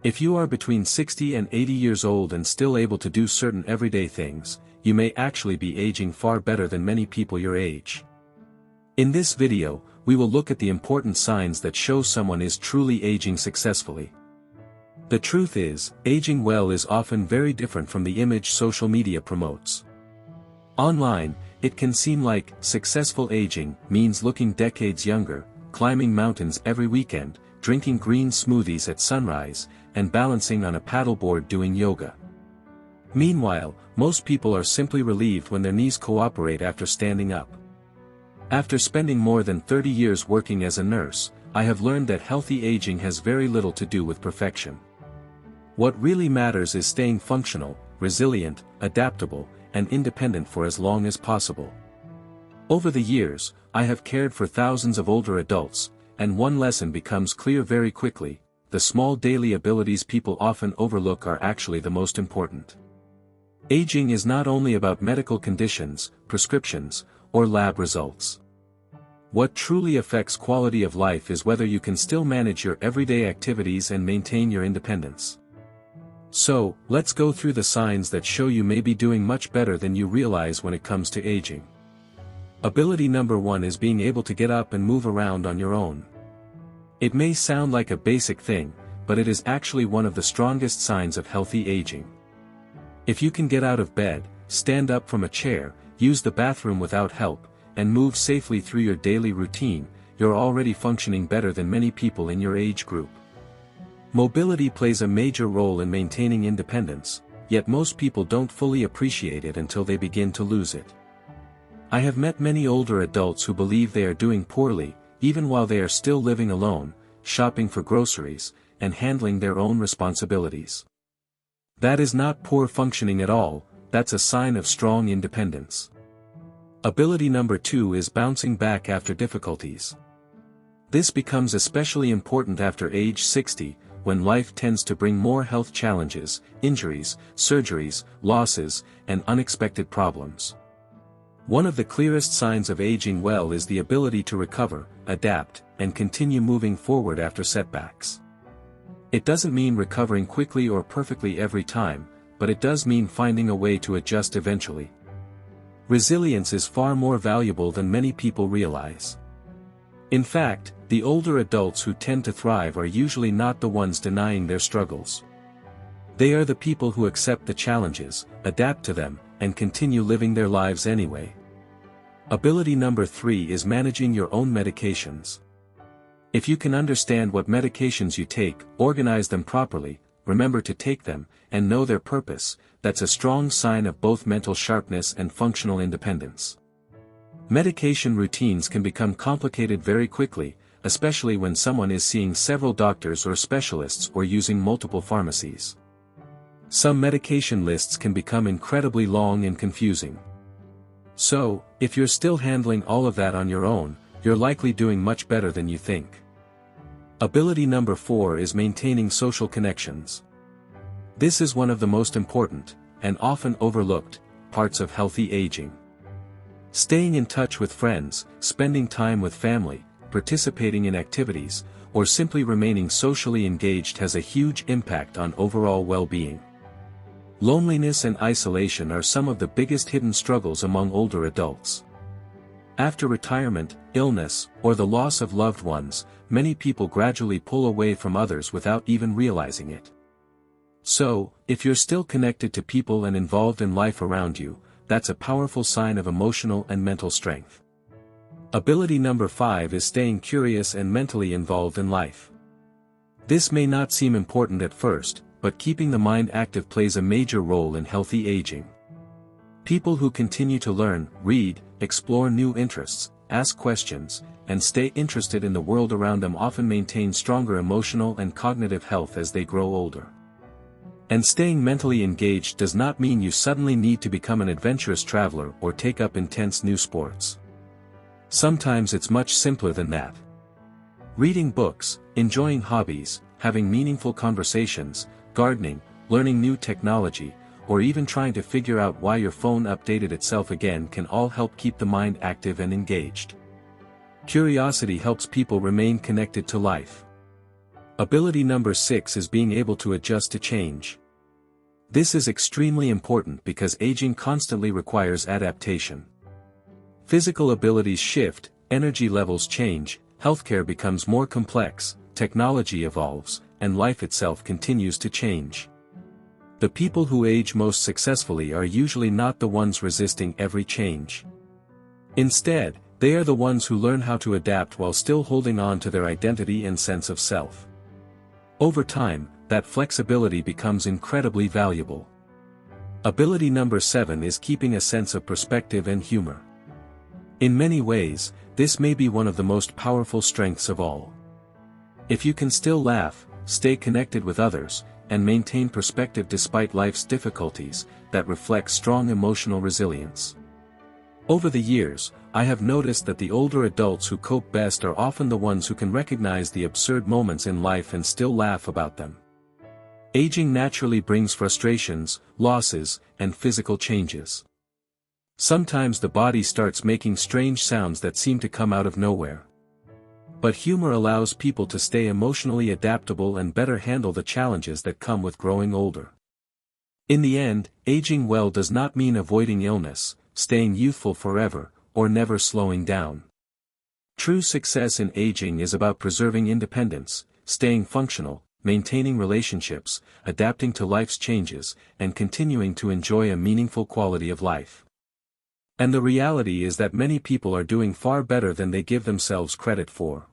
If you are between 60 and 80 years old and still able to do certain everyday things, you may actually be aging far better than many people your age. In this video, we will look at the important signs that show someone is truly aging successfully. The truth is, aging well is often very different from the image social media promotes. Online, it can seem like successful aging means looking decades younger, climbing mountains every weekend, drinking green smoothies at sunrise, and balancing on a paddleboard doing yoga. Meanwhile, most people are simply relieved when their knees cooperate after standing up. After spending more than 30 years working as a nurse, I have learned that healthy aging has very little to do with perfection. What really matters is staying functional, resilient, adaptable, and independent for as long as possible. Over the years, I have cared for thousands of older adults, and one lesson becomes clear very quickly: the small daily abilities people often overlook are actually the most important. Aging is not only about medical conditions, prescriptions, or lab results. What truly affects quality of life is whether you can still manage your everyday activities and maintain your independence. So, let's go through the signs that show you may be doing much better than you realize when it comes to aging. Ability number 1 is being able to get up and move around on your own. It may sound like a basic thing, but it is actually one of the strongest signs of healthy aging. If you can get out of bed, stand up from a chair, use the bathroom without help, and move safely through your daily routine, you're already functioning better than many people in your age group. Mobility plays a major role in maintaining independence, yet most people don't fully appreciate it until they begin to lose it. I have met many older adults who believe they are doing poorly, even while they are still living alone, shopping for groceries, and handling their own responsibilities. That is not poor functioning at all, that's a sign of strong independence. Ability number 2 is bouncing back after difficulties. This becomes especially important after age 60, when life tends to bring more health challenges, injuries, surgeries, losses, and unexpected problems. One of the clearest signs of aging well is the ability to recover, adapt, and continue moving forward after setbacks. It doesn't mean recovering quickly or perfectly every time, but it does mean finding a way to adjust eventually. Resilience is far more valuable than many people realize. In fact, the older adults who tend to thrive are usually not the ones denying their struggles. They are the people who accept the challenges, adapt to them, and continue living their lives anyway. Ability number 3 is managing your own medications. If you can understand what medications you take, organize them properly, remember to take them, and know their purpose, that's a strong sign of both mental sharpness and functional independence. Medication routines can become complicated very quickly, especially when someone is seeing several doctors or specialists or using multiple pharmacies. Some medication lists can become incredibly long and confusing. So, if you're still handling all of that on your own, you're likely doing much better than you think. Ability number 4 is maintaining social connections. This is one of the most important, and often overlooked, parts of healthy aging. Staying in touch with friends, spending time with family, participating in activities, or simply remaining socially engaged has a huge impact on overall well-being. Loneliness and isolation are some of the biggest hidden struggles among older adults. After retirement, illness, or the loss of loved ones, many people gradually pull away from others without even realizing it. So, if you're still connected to people and involved in life around you, that's a powerful sign of emotional and mental strength. Ability number 5 is staying curious and mentally involved in life. This may not seem important at first, but keeping the mind active plays a major role in healthy aging. People who continue to learn, read, explore new interests, ask questions, and stay interested in the world around them often maintain stronger emotional and cognitive health as they grow older. And staying mentally engaged does not mean you suddenly need to become an adventurous traveler or take up intense new sports. Sometimes it's much simpler than that. Reading books, enjoying hobbies, having meaningful conversations, gardening, learning new technology, or even trying to figure out why your phone updated itself again can all help keep the mind active and engaged. Curiosity helps people remain connected to life. Ability number 6 is being able to adjust to change. This is extremely important because aging constantly requires adaptation. Physical abilities shift, energy levels change, healthcare becomes more complex, technology evolves, and life itself continues to change. The people who age most successfully are usually not the ones resisting every change. Instead, they are the ones who learn how to adapt while still holding on to their identity and sense of self. Over time, that flexibility becomes incredibly valuable. Ability number 7 is keeping a sense of perspective and humor. In many ways, this may be one of the most powerful strengths of all. If you can still laugh, stay connected with others, and maintain perspective despite life's difficulties, that reflects strong emotional resilience. Over the years, I have noticed that the older adults who cope best are often the ones who can recognize the absurd moments in life and still laugh about them. Aging naturally brings frustrations, losses, and physical changes. Sometimes the body starts making strange sounds that seem to come out of nowhere. But humor allows people to stay emotionally adaptable and better handle the challenges that come with growing older. In the end, aging well does not mean avoiding illness, staying youthful forever, or never slowing down. True success in aging is about preserving independence, staying functional, maintaining relationships, adapting to life's changes, and continuing to enjoy a meaningful quality of life. And the reality is that many people are doing far better than they give themselves credit for.